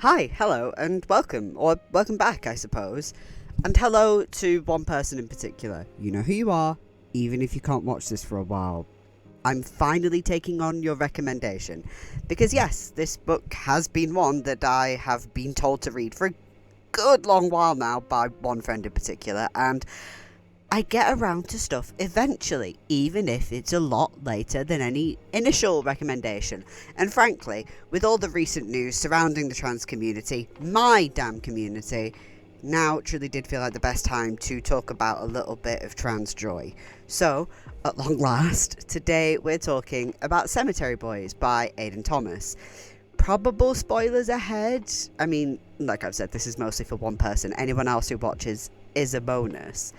Hi, hello, and welcome, or welcome back, I suppose. And hello to one person in particular. You know who you are, even if you can't watch this for a while. I'm finally taking on your recommendation. Because, yes, this book has been one that I have been told to read for a good long while now by one friend in particular, and I get around to stuff eventually, even if it's a lot later than any initial recommendation. And frankly, with all the recent news surrounding the trans community, my damn community, now truly did feel like the best time to talk about a little bit of trans joy. So, at long last, today we're talking about Cemetery Boys by Aidan Thomas. Probable spoilers ahead. I mean, like I've said, this is mostly for one person. Anyone else who watches is a bonus.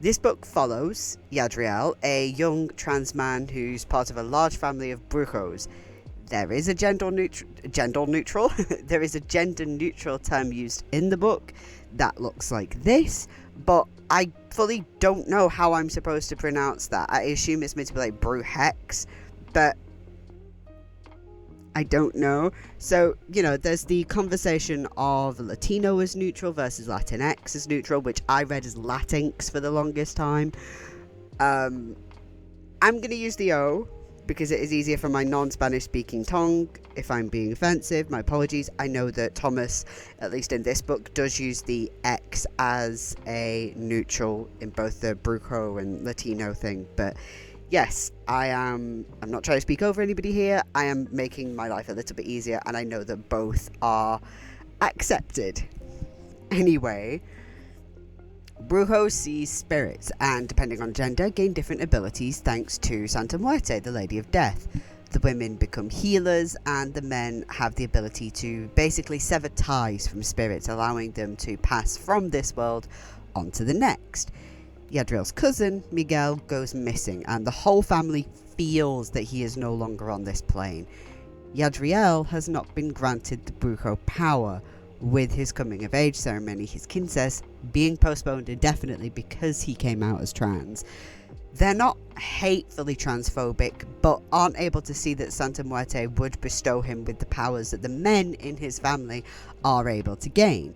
This book follows Yadriel, a young trans man who's part of a large family of brujos. There is a gender neutral there is a gender neutral term used in the book that looks like this, but I fully don't know how I'm supposed to pronounce that. I assume it's meant to be like brujex, but I don't know. So, there's the conversation of Latino as neutral versus Latinx as neutral, which I read as Latinx for the longest time. I'm going to use the O because it is easier for my non-Spanish speaking tongue. If I'm being offensive, my apologies. I know that Thomas, at least in this book, does use the X as a neutral in both the Brujo and Latino thing, but yes, I'm not trying to speak over anybody here. I am making my life a little bit easier, and I know that both are accepted. Anyway, Brujos see spirits, and depending on gender, gain different abilities thanks to Santa Muerte, the Lady of Death. The women become healers, and the men have the ability to basically sever ties from spirits, allowing them to pass from this world onto the next. Yadriel's cousin, Miguel, goes missing, and the whole family feels that he is no longer on this plane. Yadriel has not been granted the Brujo power, with his coming of age ceremony, his quinces, being postponed indefinitely because he came out as trans. They're not hatefully transphobic, but aren't able to see that Santa Muerte would bestow him with the powers that the men in his family are able to gain.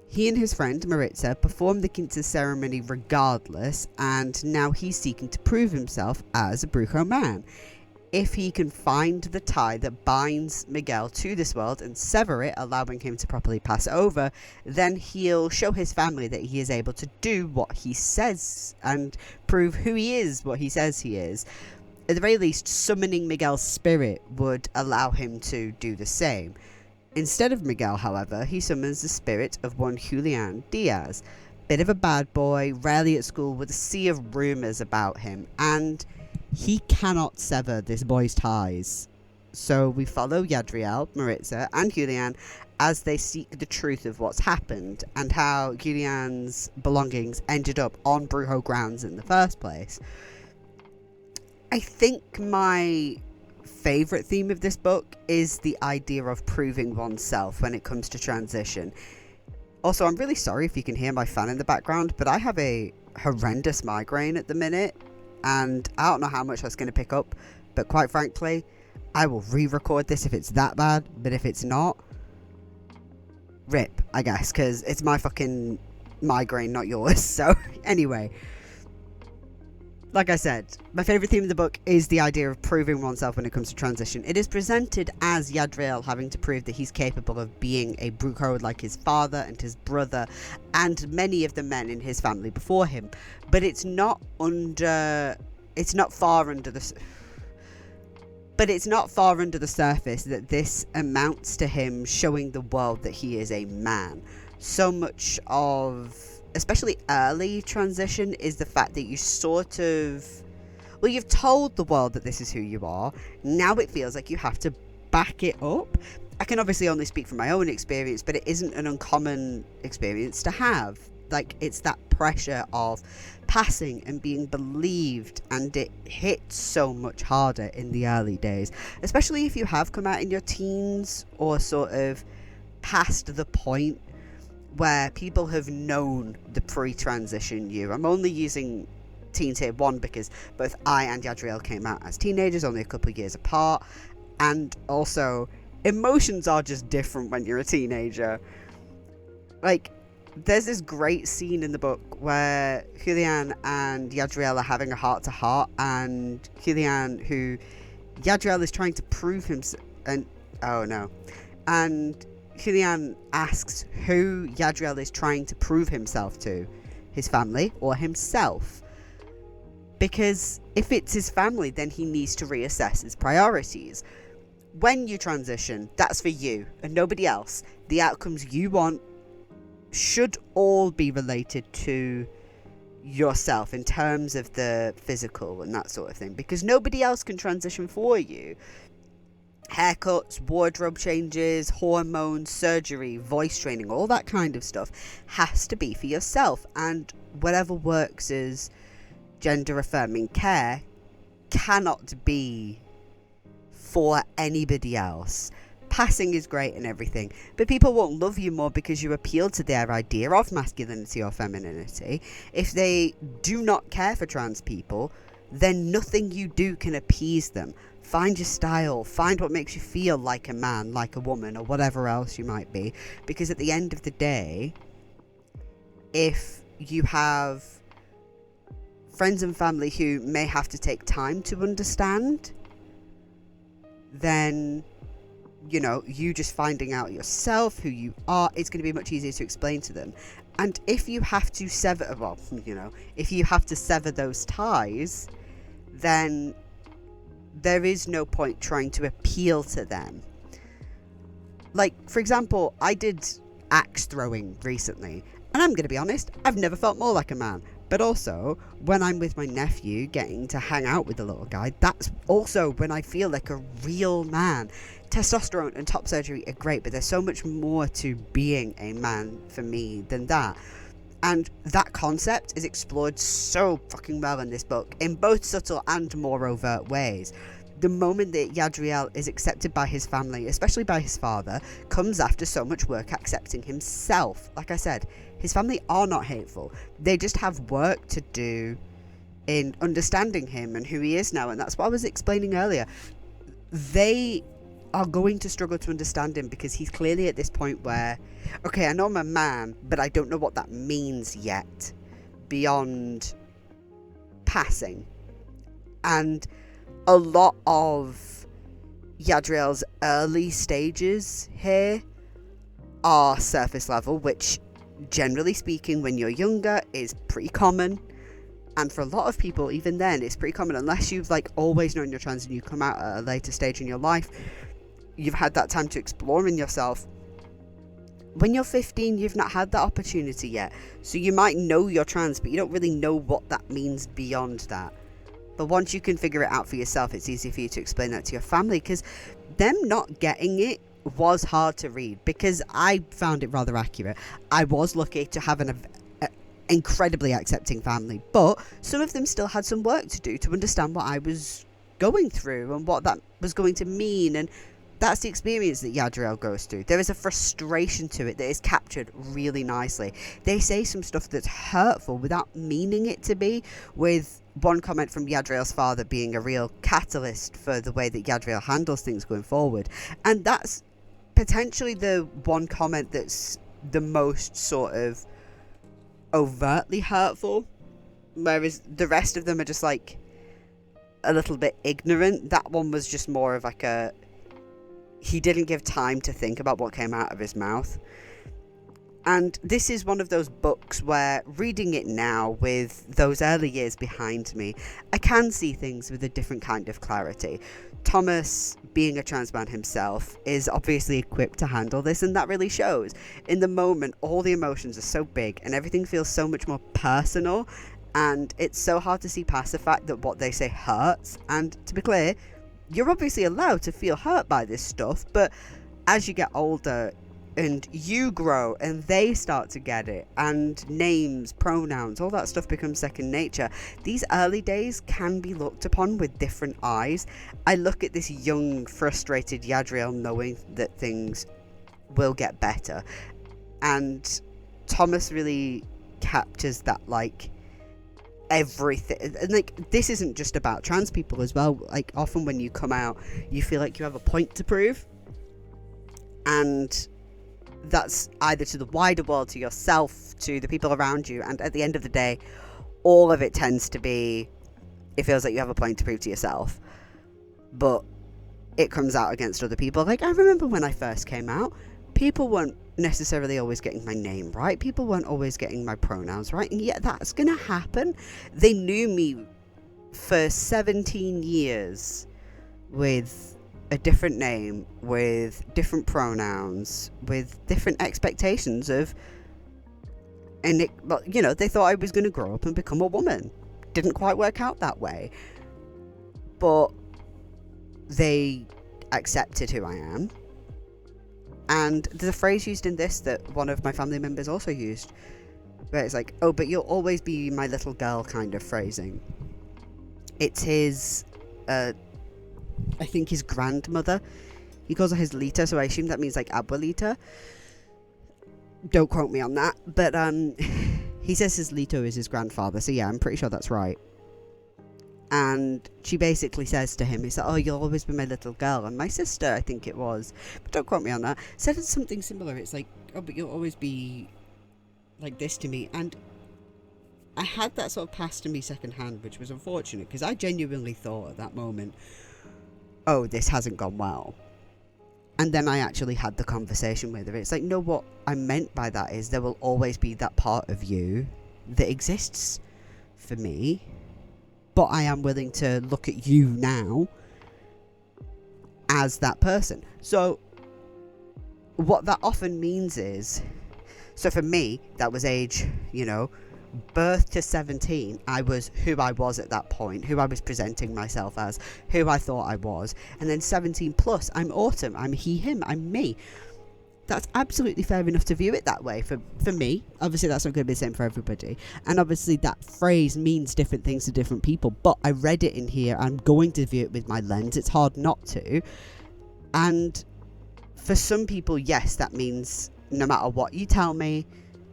He and his friend Maritza perform the quinces ceremony regardless, and now he's seeking to prove himself as a Brujo man. If he can find the tie that binds Miguel to this world and sever it, allowing him to properly pass over, then he'll show his family that he is able to do what he says and prove who he is, what he says he is. At the very least, summoning Miguel's spirit would allow him to do the same. Instead of Miguel, however, he summons the spirit of one Julian Diaz. Bit of a bad boy, rarely at school, with a sea of rumours about him, and he cannot sever this boy's ties. So we follow Yadriel, Maritza, and Julian as they seek the truth of what's happened, and how Julian's belongings ended up on Brujo grounds in the first place. I think my favourite theme of this book is the idea of proving oneself when it comes to transition. Also, I'm really sorry if you can hear my fan in the background, but I have a horrendous migraine at the minute, and I don't know how much that's going to pick up, but quite frankly, I will re-record this if it's that bad, but if it's not, rip, I guess, because it's my fucking migraine, not yours. So, anyway, like I said, my favourite theme of the book is the idea of proving oneself when it comes to transition. It is presented as Yadriel having to prove that he's capable of being a Brujo like his father and his brother and many of the men in his family before him. But it's not far under the surface that this amounts to him showing the world that he is a man. So much of, especially early transition, is the fact that you sort of, well, you've told the world that this is who you are. Now it feels like you have to back it up. I can obviously only speak from my own experience, but it isn't an uncommon experience to have. Like, it's that pressure of passing and being believed, and it hits so much harder in the early days, especially if you have come out in your teens or sort of past the point where people have known the pre-transition you. I'm only using teens here, one, because both I and Yadriel came out as teenagers, only a couple of years apart, and also emotions are just different when you're a teenager. Like, there's this great scene in the book where Julian and Yadriel are having a heart-to-heart, and Yadriel is trying to prove himself, and Julian asks who Yadriel is trying to prove himself to, his family or himself. Because if it's his family, then he needs to reassess his priorities. When you transition, that's for you and nobody else. The outcomes you want should all be related to yourself in terms of the physical and that sort of thing, because nobody else can transition for you. Haircuts, wardrobe changes, hormones, surgery, voice training, all that kind of stuff has to be for yourself, and whatever works as gender affirming care cannot be for anybody else. Passing is great and everything, but people won't love you more because you appeal to their idea of masculinity or femininity. If they do not care for trans people, then nothing you do can appease them. Find your style, find what makes you feel like a man, like a woman, or whatever else you might be, because at the end of the day, if you have friends and family who may have to take time to understand, then, you know, you just finding out yourself who you are, it's going to be much easier to explain to them. And if you have to sever those ties, then there is no point trying to appeal to them. Like, for example, I did axe throwing recently, and I'm going to be honest, I've never felt more like a man. But also, when I'm with my nephew getting to hang out with the little guy, that's also when I feel like a real man. Testosterone and top surgery are great, but there's so much more to being a man for me than that. And that concept is explored so fucking well in this book, in both subtle and more overt ways. The moment that Yadriel is accepted by his family, especially by his father, comes after so much work accepting himself. Like I said, his family are not hateful. They just have work to do in understanding him and who he is now. And that's what I was explaining earlier. They are going to struggle to understand him because he's clearly at this point where, okay, I know I'm a man, but I don't know what that means yet beyond passing. And a lot of Yadriel's early stages here are surface level, which generally speaking when you're younger is pretty common. And for a lot of people, even then, it's pretty common, unless you've like always known you're trans and you come out at a later stage in your life, you've had that time to explore in yourself. When you're 15, you've not had that opportunity yet. So you might know you're trans, but you don't really know what that means beyond that. But once you can figure it out for yourself, it's easy for you to explain that to your family, because them not getting it was hard to read, because I found it rather accurate. I was lucky to have an incredibly accepting family, but some of them still had some work to do to understand what I was going through and what that was going to mean. And that's the experience that Yadriel goes through. There is a frustration to it that is captured really nicely. They say some stuff that's hurtful without meaning it to be, with one comment from Yadriel's father being a real catalyst for the way that Yadriel handles things going forward. And that's potentially the one comment that's the most sort of overtly hurtful, whereas the rest of them are just like a little bit ignorant. That one was just more of like he didn't give time to think about what came out of his mouth. And this is one of those books where, reading it now with those early years behind me, I can see things with a different kind of clarity. Thomas, being a trans man himself, is obviously equipped to handle this, and that really shows. In the moment, all the emotions are so big and everything feels so much more personal, and it's so hard to see past the fact that what they say hurts. And to be clear, you're obviously allowed to feel hurt by this stuff, but as you get older and you grow and they start to get it, and names, pronouns, all that stuff becomes second nature, these early days can be looked upon with different eyes. I look at this young, frustrated Yadriel knowing that things will get better, and Thomas really captures that, like, everything. And like, this isn't just about trans people as well. Like, often when you come out, you feel like you have a point to prove, And that's either to the wider world, to yourself, to the people around you. And at the end of the day, all of it tends to be, it feels like you have a point to prove to yourself. But it comes out against other people. Like, I remember when I first came out, people weren't necessarily always getting my name right. People weren't always getting my pronouns right. And yet that's going to happen. They knew me for 17 years with a different name, with different pronouns, with different expectations of, and it, well, you know, they thought I was going to grow up and become a woman. Didn't quite work out that way. But they accepted who I am. And there's a phrase used in this that one of my family members also used, where it's like, oh, but you'll always be my little girl kind of phrasing. It's his, I think his grandmother. He calls her his Lita, so I assume that means like Abuelita. Don't quote me on that. But he says his Lito is his grandfather, so yeah, I'm pretty sure that's right. And she basically says to him, it's like, oh, you'll always be my little girl. And my sister, I think it was, but don't quote me on that, said something similar. It's like, oh, but you'll always be like this to me. And I had that sort of passed to me secondhand, which was unfortunate, because I genuinely thought at that moment, oh, this hasn't gone well. And then I actually had the conversation with her. It's like, no, what I meant by that is there will always be that part of you that exists for me. But I am willing to look at you now as that person. So what that often means is, so for me, that was age, you know, birth to 17, I was who I was at that point, who I was presenting myself as, who I thought I was. And then 17 plus, I'm Autumn, I'm he, him, I'm me. That's absolutely fair enough to view it that way for me. Obviously, that's not going to be the same for everybody. And obviously, that phrase means different things to different people. But I read it in here. I'm going to view it with my lens. It's hard not to. And for some people, yes, that means no matter what you tell me,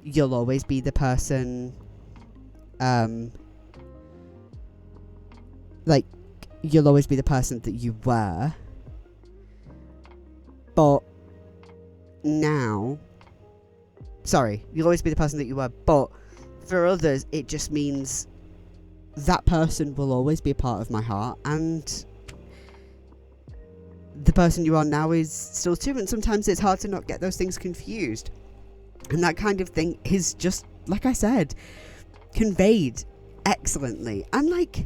you'll always be the person, like, you'll always be the person that you were. But now, sorry, you'll always be the person that you were, but for others it just means that person will always be a part of my heart, and the person you are now is still too. And sometimes it's hard to not get those things confused, and that kind of thing is just, like I said, conveyed excellently. And like,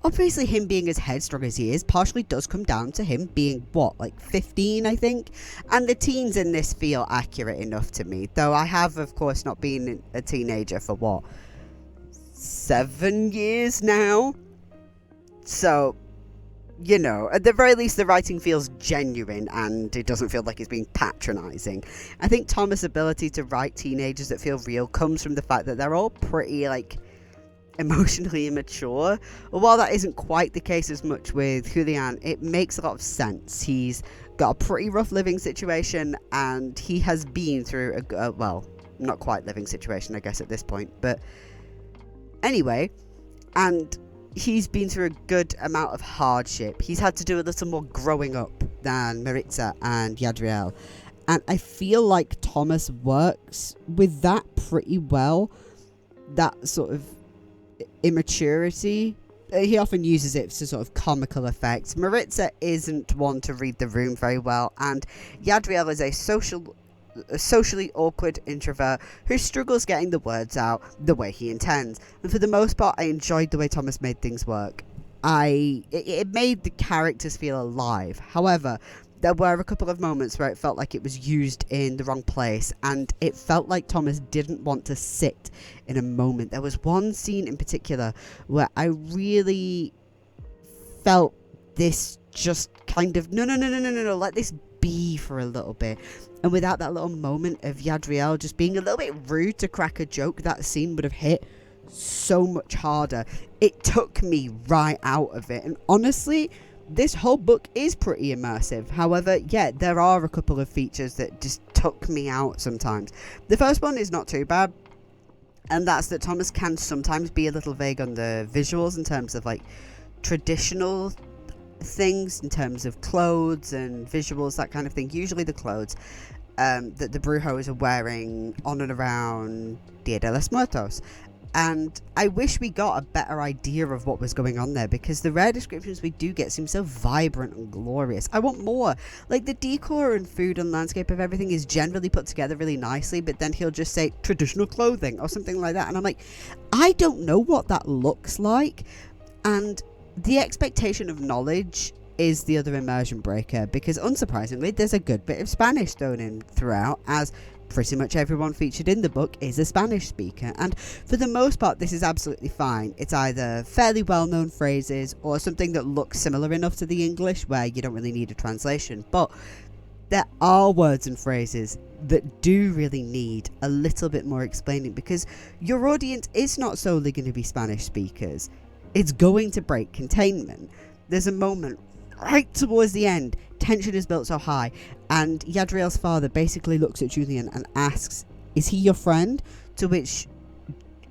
obviously him being as headstrong as he is partially does come down to him being, what, like 15, I think? And the teens in this feel accurate enough to me. Though I have, of course, not been a teenager for, what, 7 years now? So, you know, at the very least, the writing feels genuine and it doesn't feel like it's being patronising. I think Thomas' ability to write teenagers that feel real comes from the fact that they're all pretty, like, emotionally immature. While that isn't quite the case as much with Julian, it makes a lot of sense. He's got a pretty rough living situation, and he has been through a well, not quite living situation, I guess, at this point, but anyway, and he's been through a good amount of hardship. He's had to do a little more growing up than Maritza and Yadriel, and I feel like Thomas works with that pretty well, that sort of immaturity. He often uses it to sort of comical effect. Maritza isn't one to read the room very well, and Yadriel is a socially awkward introvert who struggles getting the words out the way he intends. And for the most part, I enjoyed the way Thomas made things work. It made the characters feel alive. However, there were a couple of moments where it felt like it was used in the wrong place, and it felt like Thomas didn't want to sit in a moment. There was one scene in particular where I really felt this just kind of, no, let this be for a little bit. And without that little moment of Yadriel just being a little bit rude to crack a joke, that scene would have hit so much harder. It took me right out of it, and honestly, this whole book is pretty immersive. However, yeah, there are a couple of features that just took me out sometimes. The first one is not too bad, and that's that Thomas can sometimes be a little vague on the visuals in terms of, like, traditional things in terms of clothes and visuals, that kind of thing. Usually the clothes that the Brujos are wearing on and around Dia de los Muertos. And I wish we got a better idea of what was going on there, because the rare descriptions we do get seem so vibrant and glorious. I want more. Like, the decor and food and landscape of everything is generally put together really nicely, but then he'll just say traditional clothing or something like that. And I'm like, I don't know what that looks like. And the expectation of knowledge is the other immersion breaker, because unsurprisingly, there's a good bit of Spanish thrown in throughout, as pretty much everyone featured in the book is a Spanish speaker, and for the most part this is absolutely fine. It's either fairly well-known phrases or something that looks similar enough to the English where you don't really need a translation, but there are words and phrases that do really need a little bit more explaining, because your audience is not solely going to be Spanish speakers. It's going to break containment. There's a moment right towards the end, tension is built so high, and Yadriel's father basically looks at Julian and asks, "Is he your friend?" To which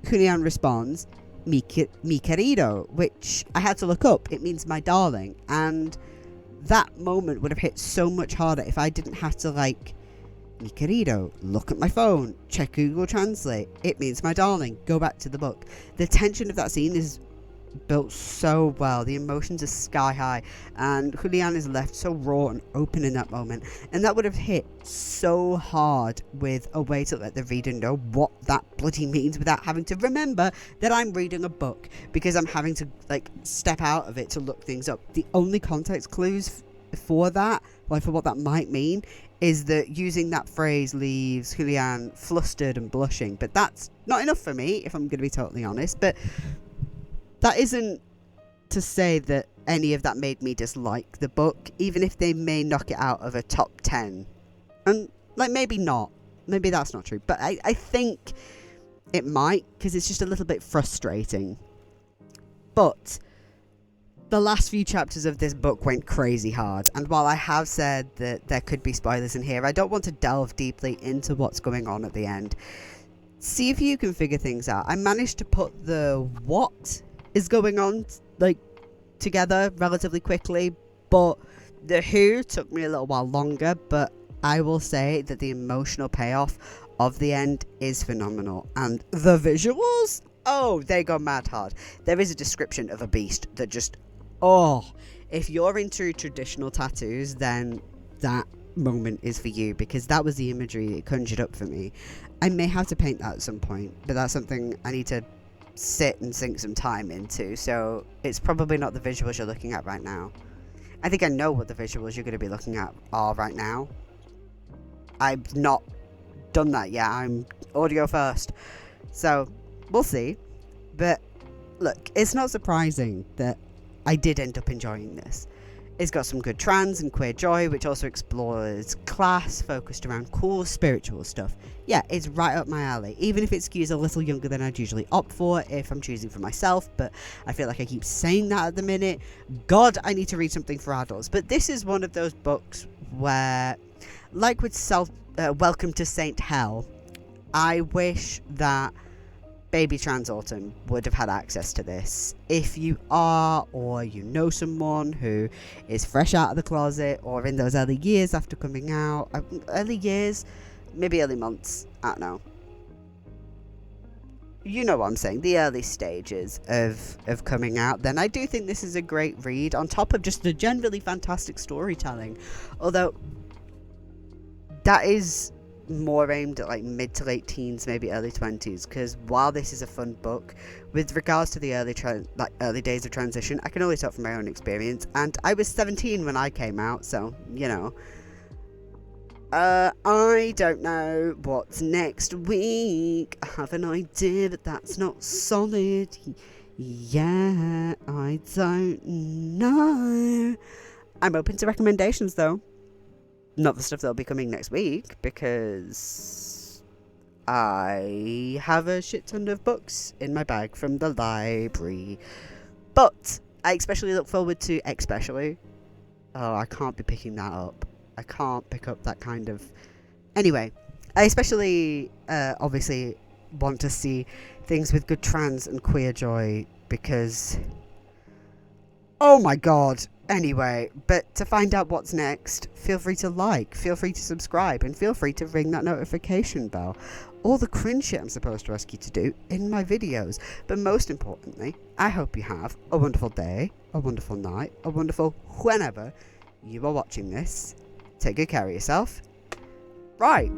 Julian responds, mi querido, which I had to look up. It means my darling. And that moment would have hit so much harder if I didn't have to, like, mi querido, look at my phone, check Google Translate, it means my darling, go back to the book. The tension of that scene is built so well, the emotions are sky high, and Julian is left so raw and open in that moment, and that would have hit so hard with a way to let the reader know what that bloody means without having to remember that I'm reading a book, because I'm having to, like, step out of it to look things up. The only context clues for that, like for what that might mean, is that using that phrase leaves Julian flustered and blushing, but that's not enough for me, if I'm going to be totally honest. But that isn't to say that any of that made me dislike the book, even if they may knock it out of a top 10. And, like, maybe not. Maybe that's not true. But I think it might, because it's just a little bit frustrating. But the last few chapters of this book went crazy hard. And while I have said that there could be spoilers in here, I don't want to delve deeply into what's going on at the end. See if you can figure things out. I managed to put the what is going on, like, together relatively quickly, but the who took me a little while longer. But I will say that the emotional payoff of the end is phenomenal, and the visuals, oh, they go mad hard. There is a description of a beast that just, oh, if you're into traditional tattoos, then that moment is for you, because that was the imagery it conjured up for me. I may have to paint that at some point, but that's something I need to sit and sink some time into, so it's probably not the visuals you're looking at right now. I think I know what the visuals you're going to be looking at are right now. I've not done that yet. I'm audio first, so we'll see. But look, it's not surprising that I did end up enjoying this. It's got some good trans and queer joy, which also explores class, focused around cool spiritual stuff. Yeah, it's right up my alley, even if it skews a little younger than I'd usually opt for if I'm choosing for myself, but I feel like I keep saying that at the minute. God, I need to read something for adults. But this is one of those books where, like with Welcome to St. Hell, I wish that Baby Trans Autumn would have had access to this. If you are, or you know someone who is fresh out of the closet, or in those early years after coming out, early years, maybe early months, I don't know. You know what I'm saying, the early stages of coming out, then I do think this is a great read, on top of just the generally fantastic storytelling. Although, that is more aimed at, like, mid to late teens, maybe early 20s, because while this is a fun book, with regards to the early days of transition, I can only talk from my own experience, and I was 17 when I came out, so, you know. I don't know what's next week. I have an idea, but that's not solid. Yeah, I don't know. I'm open to recommendations, though. Not the stuff that'll be coming next week, because I have a shit ton of books in my bag from the library. But I especially look forward to oh, I can't be picking that up. I can't pick up that kind of... Anyway, I especially obviously want to see things with good trans and queer joy, because, oh my god, Anyway, but to find out what's next, feel free to like, feel free to subscribe, and feel free to ring that notification bell. All the cringe shit I'm supposed to ask you to do in my videos. But most importantly, I hope you have a wonderful day, a wonderful night, a wonderful whenever you are watching this. Take good care of yourself. Right.